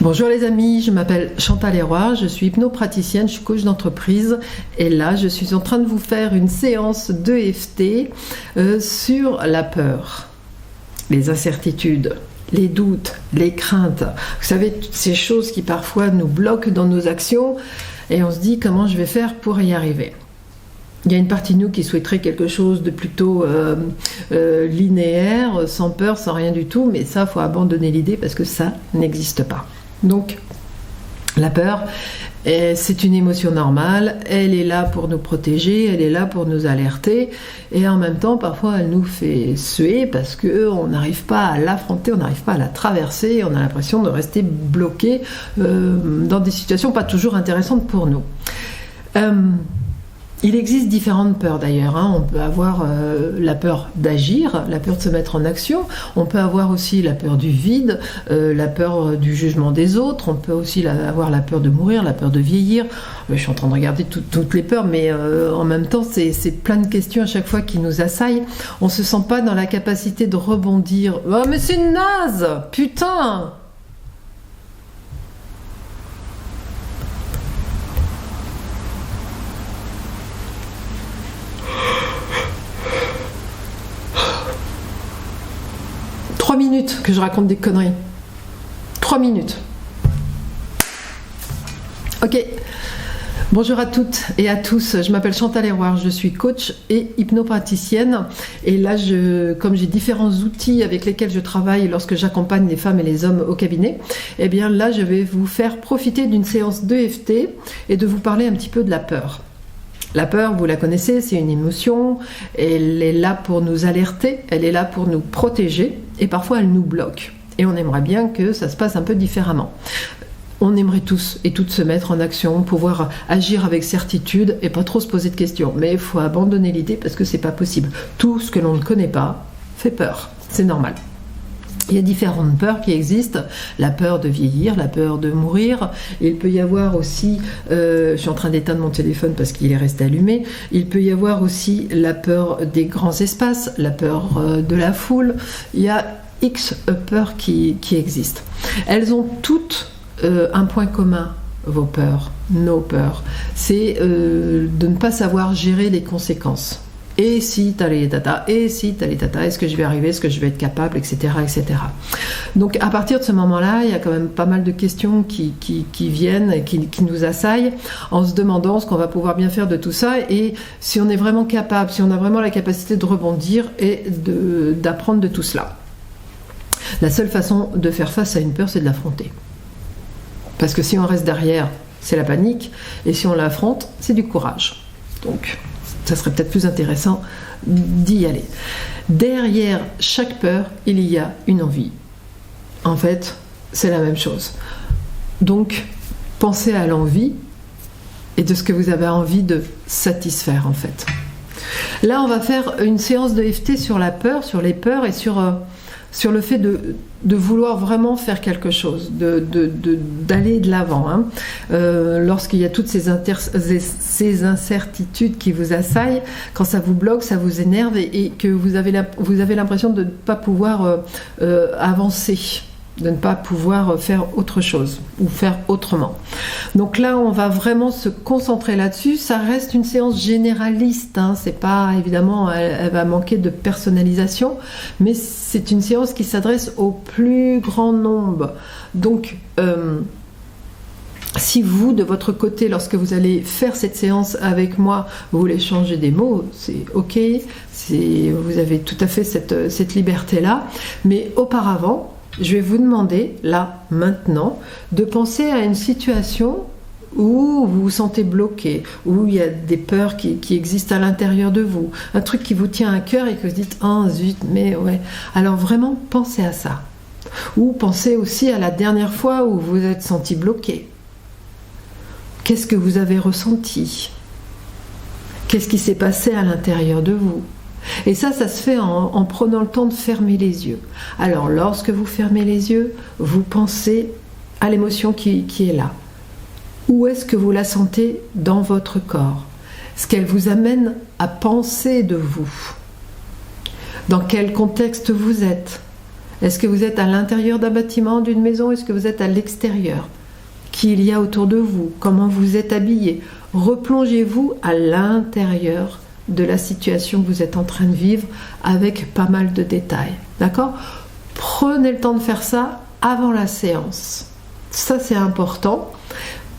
Bonjour les amis, je m'appelle Chantal Héroard, je suis hypnopraticienne, je suis coach d'entreprise et là je suis en train de vous faire une séance d'EFT sur la peur, les incertitudes, les doutes, les craintes. Vous savez, toutes ces choses qui parfois nous bloquent dans nos actions et on se dit comment je vais faire pour y arriver. Il y a une partie de nous qui souhaiterait quelque chose de plutôt linéaire, sans peur, sans rien du tout, mais ça, il faut abandonner l'idée parce que ça n'existe pas. Donc, la peur, c'est une émotion normale, elle est là pour nous protéger, elle est là pour nous alerter, et en même temps, parfois, elle nous fait suer parce qu'on n'arrive pas à l'affronter, on n'arrive pas à la traverser, on a l'impression de rester bloqué dans des situations pas toujours intéressantes pour nous. Il existe différentes peurs d'ailleurs, On peut avoir la peur d'agir, la peur de se mettre en action, on peut avoir aussi la peur du vide, la peur du jugement des autres, on peut aussi avoir la peur de mourir, la peur de vieillir. Je suis en train de regarder toutes les peurs, mais en même temps c'est plein de questions à chaque fois qui nous assaillent. On ne se sent pas dans la capacité de rebondir. « Oh mais c'est naze, putain !» Minutes que je raconte des conneries. 3 minutes. Ok. Bonjour à toutes et à tous. Je m'appelle Chantal Héroard, je suis coach et hypnopraticienne. Et là, comme j'ai différents outils avec lesquels je travaille lorsque j'accompagne les femmes et les hommes au cabinet, eh bien là, je vais vous faire profiter d'une séance d'EFT et de vous parler un petit peu de la peur. La peur, vous la connaissez, c'est une émotion, elle est là pour nous alerter, elle est là pour nous protéger, et parfois elle nous bloque. Et on aimerait bien que ça se passe un peu différemment. On aimerait tous et toutes se mettre en action, pouvoir agir avec certitude et pas trop se poser de questions. Mais il faut abandonner l'idée parce que c'est pas possible. Tout ce que l'on ne connaît pas fait peur, c'est normal. Il y a différentes peurs qui existent, la peur de vieillir, la peur de mourir. Il peut y avoir aussi, je suis en train d'éteindre mon téléphone parce qu'il est resté allumé, il peut y avoir aussi la peur des grands espaces, la peur de la foule. Il y a X peurs qui existent. Elles ont toutes un point commun, vos peurs, nos peurs. C'est de ne pas savoir gérer les conséquences. Et si t'as les tata, est-ce que je vais arriver, est-ce que je vais être capable, etc., etc. Donc à partir de ce moment-là, il y a quand même pas mal de questions qui viennent, qui nous assaillent, en se demandant ce qu'on va pouvoir bien faire de tout ça, et si on est vraiment capable, si on a vraiment la capacité de rebondir et d'apprendre de tout cela. La seule façon de faire face à une peur, c'est de l'affronter. Parce que si on reste derrière, c'est la panique, et si on l'affronte, c'est du courage. Donc, ça serait peut-être plus intéressant d'y aller. Derrière chaque peur, il y a une envie. En fait, c'est la même chose. Donc, pensez à l'envie et de ce que vous avez envie de satisfaire, en fait. Là, on va faire une séance de EFT sur la peur, sur les peurs et sur le fait de vouloir vraiment faire quelque chose, d'aller de l'avant. Lorsqu'il y a toutes ces incertitudes qui vous assaillent, quand ça vous bloque, ça vous énerve et que vous avez l'impression de ne pas pouvoir avancer, de ne pas pouvoir faire autre chose ou faire autrement. Donc là, on va vraiment se concentrer là-dessus. Ça reste une séance généraliste, c'est pas, évidemment, elle va manquer de personnalisation, mais c'est une séance qui s'adresse au plus grand nombre. Donc, si vous, de votre côté, lorsque vous allez faire cette séance avec moi, vous voulez changer des mots, c'est ok, vous avez tout à fait cette liberté-là, mais auparavant, je vais vous demander, là, maintenant, de penser à une situation où vous vous sentez bloqué, où il y a des peurs qui existent à l'intérieur de vous, un truc qui vous tient à cœur et que vous dites « Oh zut, mais ouais ». Alors vraiment, pensez à ça. Ou pensez aussi à la dernière fois où vous vous êtes senti bloqué. Qu'est-ce que vous avez ressenti ? Qu'est-ce qui s'est passé à l'intérieur de vous ? Et ça se fait en prenant le temps de fermer les yeux. Alors, lorsque vous fermez les yeux, vous pensez à l'émotion qui est là. Où est-ce que vous la sentez dans votre corps ? Ce qu'elle vous amène à penser de vous. Dans quel contexte vous êtes ? Est-ce que vous êtes à l'intérieur d'un bâtiment, d'une maison? Est-ce que vous êtes à l'extérieur? Qui il y a autour de vous? Comment vous êtes habillé? Replongez-vous à l'intérieur de la situation que vous êtes en train de vivre avec pas mal de détails. D'accord? Prenez le temps de faire ça avant la séance. Ça, c'est important.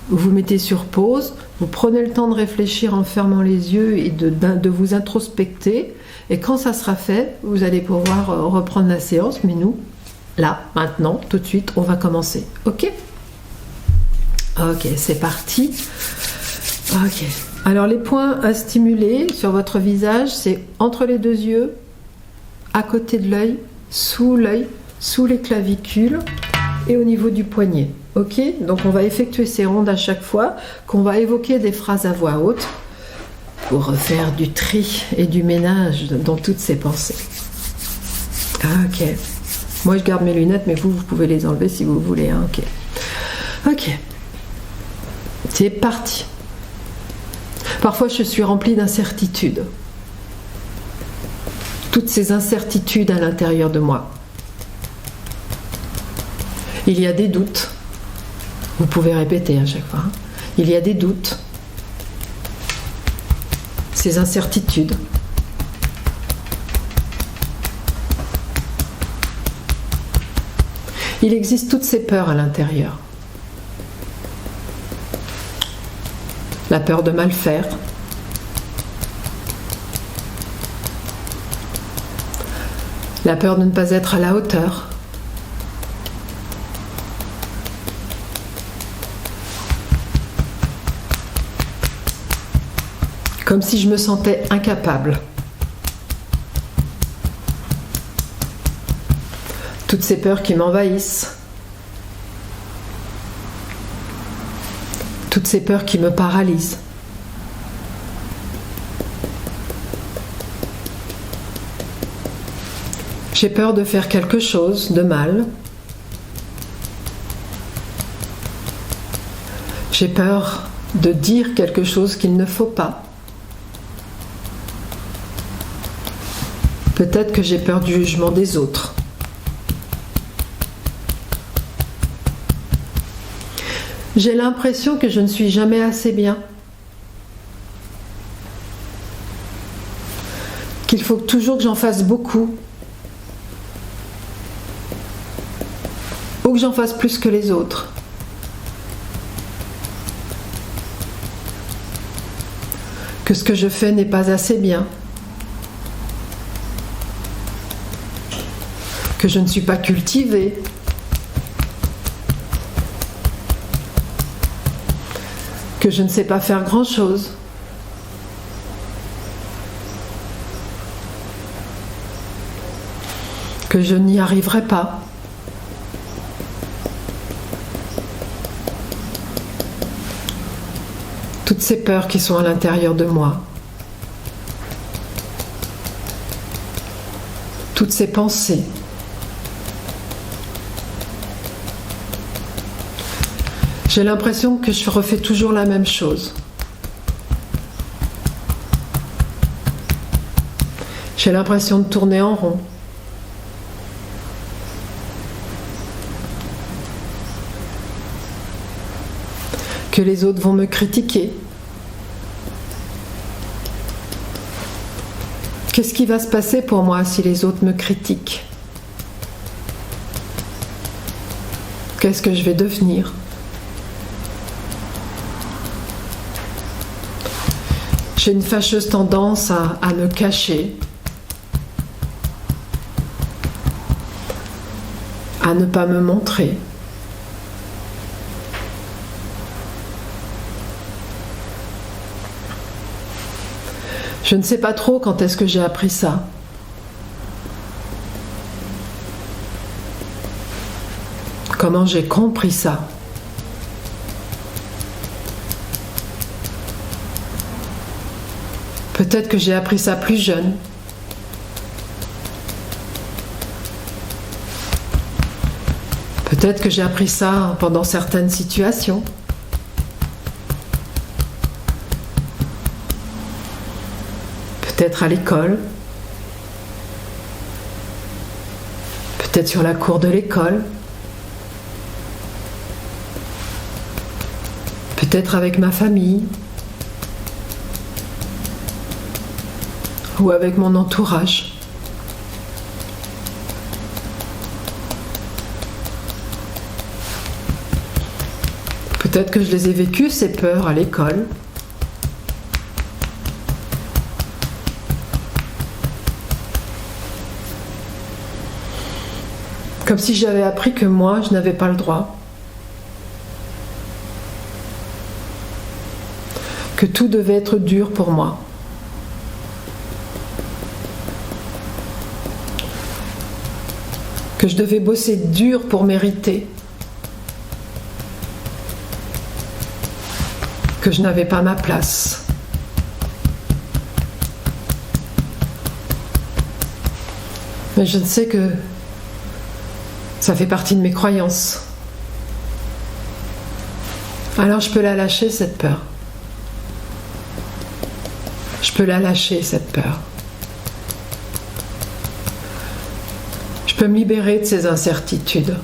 Vous vous mettez sur pause, vous prenez le temps de réfléchir en fermant les yeux et de vous introspecter. Et quand ça sera fait, vous allez pouvoir reprendre la séance. Mais nous, là, maintenant, tout de suite, on va commencer. Ok? Ok, c'est parti. Ok. Alors, les points à stimuler sur votre visage, c'est entre les deux yeux, à côté de l'œil, sous les clavicules et au niveau du poignet. Ok? Donc, on va effectuer ces rondes à chaque fois, qu'on va évoquer des phrases à voix haute pour refaire du tri et du ménage dans toutes ces pensées. Ok. Moi, je garde mes lunettes, mais vous pouvez les enlever si vous voulez. Hein. Ok. Ok. C'est parti. Parfois, je suis remplie d'incertitudes. Toutes ces incertitudes à l'intérieur de moi. Il y a des doutes. Vous pouvez répéter à chaque fois. Hein. Il y a des doutes. Ces incertitudes. Il existe toutes ces peurs à l'intérieur. La peur de mal faire. La peur de ne pas être à la hauteur. Comme si je me sentais incapable. Toutes ces peurs qui m'envahissent. Toutes ces peurs qui me paralysent. J'ai peur de faire quelque chose de mal. J'ai peur de dire quelque chose qu'il ne faut pas. Peut-être que j'ai peur du jugement des autres. J'ai l'impression que je ne suis jamais assez bien. Qu'il faut toujours que j'en fasse beaucoup. Ou que j'en fasse plus que les autres. Que ce que je fais n'est pas assez bien. Que je ne suis pas cultivée. Que je ne sais pas faire grand-chose. Que je n'y arriverai pas. Toutes ces peurs qui sont à l'intérieur de moi. Toutes ces pensées. J'ai l'impression que je refais toujours la même chose. J'ai l'impression de tourner en rond. Que les autres vont me critiquer. Qu'est-ce qui va se passer pour moi si les autres me critiquent? Qu'est-ce que je vais devenir? J'ai une fâcheuse tendance à me cacher, à ne pas me montrer. Je ne sais pas trop quand est-ce que j'ai appris ça. Comment j'ai compris ça. Peut-être que j'ai appris ça plus jeune. Peut-être que j'ai appris ça pendant certaines situations. Peut-être à l'école. peut-être sur la cour de l'école, peut-être avec ma famille ou avec mon entourage. Peut-être que je les ai vécues, ces peurs, à l'école. Comme si j'avais appris que moi, je n'avais pas le droit. Que tout devait être dur pour moi. Que je devais bosser dur pour mériter. Que je n'avais pas ma place. Mais je ne sais que ça fait partie de mes croyances. Alors je peux la lâcher, cette peur. Je peux la lâcher, cette peur. Je peux me libérer de ces incertitudes.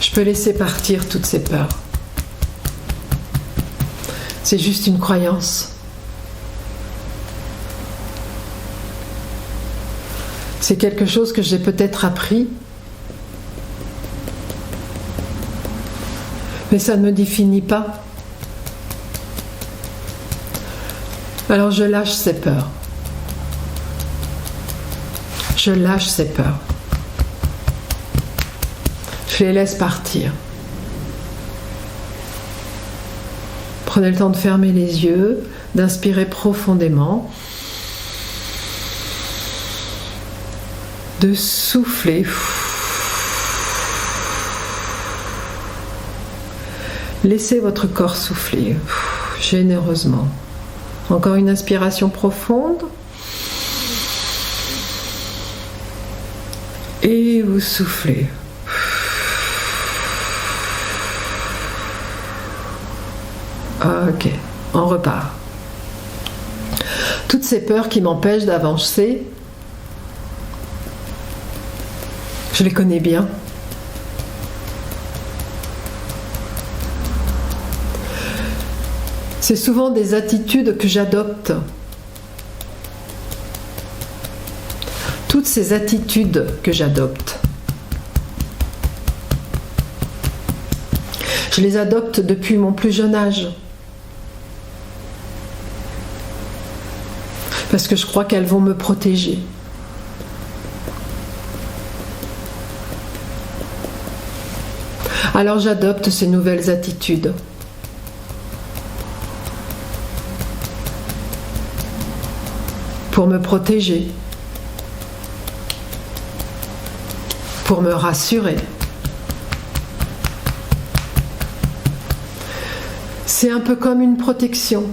Je peux laisser partir toutes ces peurs. C'est juste une croyance. C'est quelque chose que j'ai peut-être appris, mais ça ne me définit pas. Alors je lâche ces peurs. Je lâche ces peurs. Je les laisse partir. Prenez le temps de fermer les yeux, d'inspirer profondément, de souffler. Laissez votre corps souffler généreusement. Encore une inspiration profonde. Et vous soufflez. Ok, on repart. Toutes ces peurs qui m'empêchent d'avancer, je les connais bien. C'est souvent des attitudes que j'adopte. Toutes ces attitudes que j'adopte, je les adopte depuis mon plus jeune âge. Parce que je crois qu'elles vont me protéger. Alors j'adopte ces nouvelles attitudes. Pour me protéger. Pour me rassurer. C'est un peu comme une protection.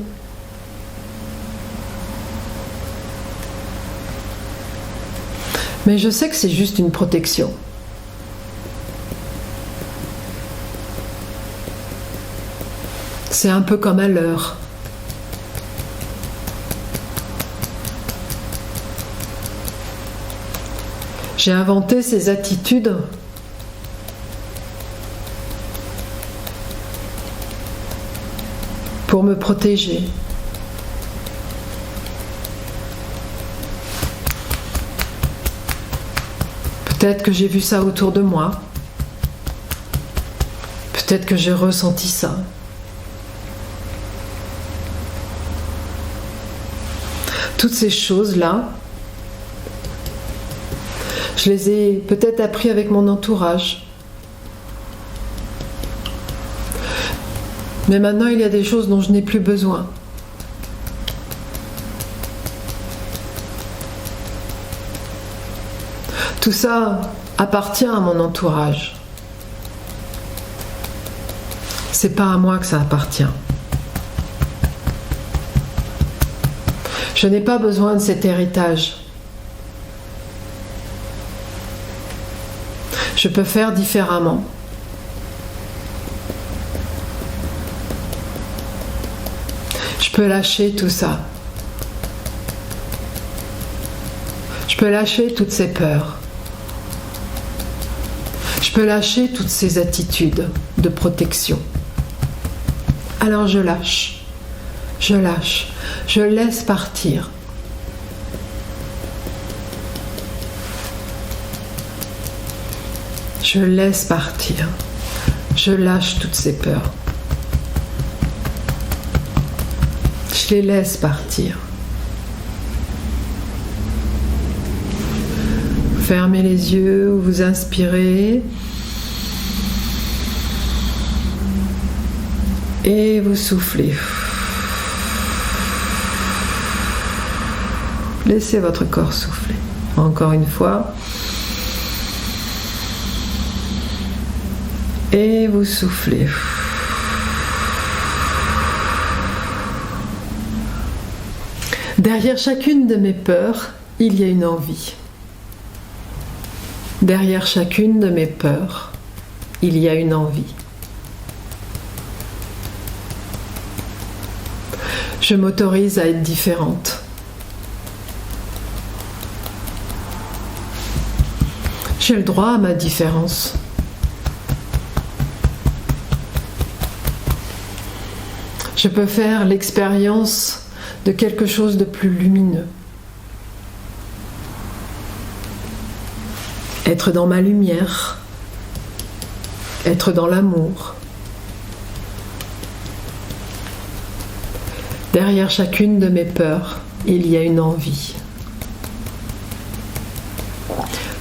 Mais je sais que c'est juste une protection. C'est un peu comme un leurre. J'ai inventé ces attitudes pour me protéger. Peut-être que j'ai vu ça autour de moi. Peut-être que j'ai ressenti ça. Toutes ces choses-là, je les ai peut-être appris avec mon entourage. Mais maintenant, il y a des choses dont je n'ai plus besoin. Tout ça appartient à mon entourage. C'est pas à moi que ça appartient. Je n'ai pas besoin de cet héritage. Je peux faire différemment. Je peux lâcher tout ça. Je peux lâcher toutes ces peurs. Je peux lâcher toutes ces attitudes de protection. Alors je lâche, je laisse partir. Je laisse partir, je lâche toutes ces peurs. Je les laisse partir. Fermez les yeux, vous inspirez et vous soufflez. Laissez votre corps souffler. Encore une fois. Et vous soufflez. Derrière chacune de mes peurs, il y a une envie. Derrière chacune de mes peurs, il y a une envie. Je m'autorise à être différente. J'ai le droit à ma différence. Je peux faire l'expérience de quelque chose de plus lumineux. Être dans ma lumière, être dans l'amour. Derrière chacune de mes peurs, il y a une envie.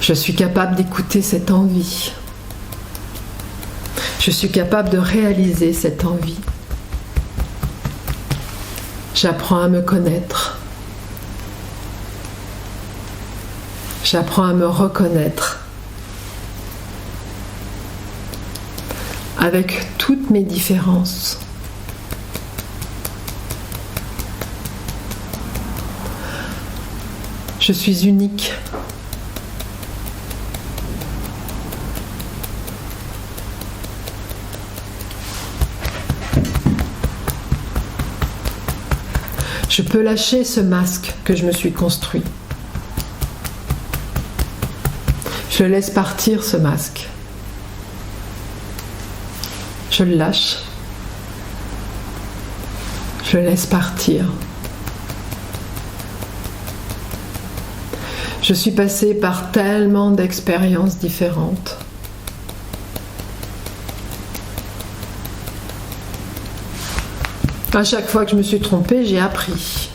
Je suis capable d'écouter cette envie. Je suis capable de réaliser cette envie. J'apprends à me connaître. J'apprends à me reconnaître. Avec toutes mes différences. Je suis unique. Je peux lâcher ce masque que je me suis construit. Je le laisse partir, ce masque. Je le lâche. Je le laisse partir. Je suis passée par tellement d'expériences différentes. À chaque fois que je me suis trompée, j'ai appris.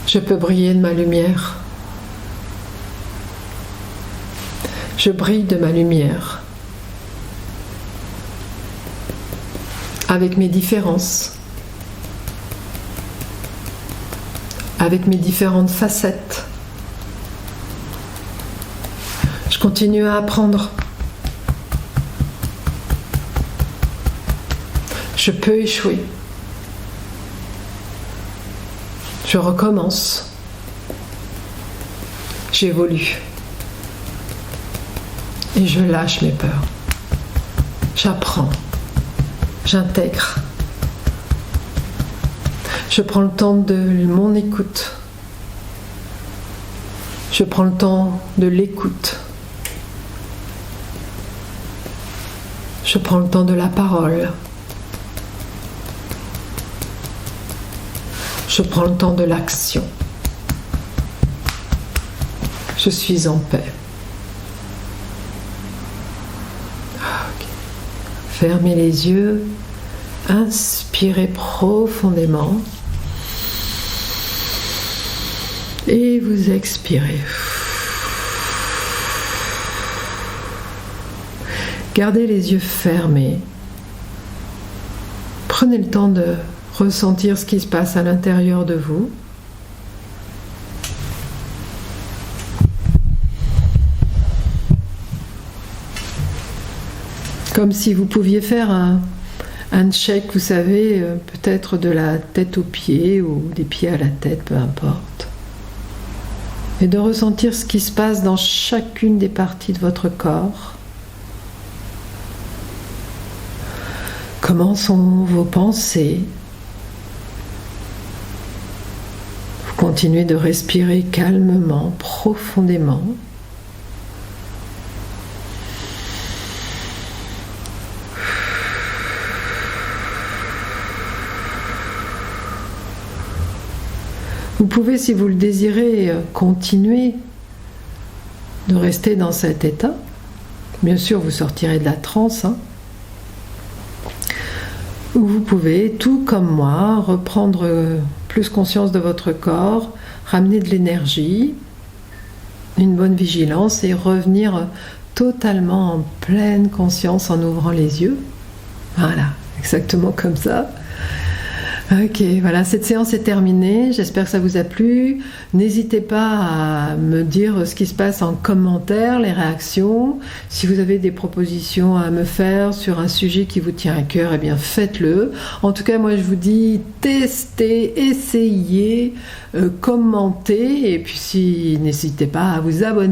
Je peux briller de ma lumière. Je brille de ma lumière. Avec mes différences. Avec mes différentes facettes. Je continue à apprendre. Je peux échouer. Je recommence. J'évolue. Et je lâche mes peurs. J'apprends. J'intègre. Je prends le temps de mon écoute. Je prends le temps de l'écoute. Je prends le temps de la parole. Je prends le temps de l'action. Je suis en paix. Okay. Fermez les yeux. Inspirez profondément. Et vous expirez. Gardez les yeux fermés. Prenez le temps de ressentir ce qui se passe à l'intérieur de vous. Comme si vous pouviez faire un check, vous savez, peut-être de la tête aux pieds ou des pieds à la tête, peu importe. Et de ressentir ce qui se passe dans chacune des parties de votre corps. Comment sont vos pensées? Continuez de respirer calmement, profondément. Vous pouvez, si vous le désirez, continuer de rester dans cet état. Bien sûr, vous sortirez de la transe. Ou vous pouvez, tout comme moi, reprendre plus conscience de votre corps, ramener de l'énergie, une bonne vigilance et revenir totalement en pleine conscience en ouvrant les yeux. Voilà, exactement comme ça. Ok, voilà, cette séance est terminée. J'espère que ça vous a plu. N'hésitez pas à me dire ce qui se passe en commentaire, les réactions. Si vous avez des propositions à me faire sur un sujet qui vous tient à cœur, eh bien faites-le. En tout cas, moi je vous dis testez, essayez, commentez. Et puis n'hésitez pas à vous abonner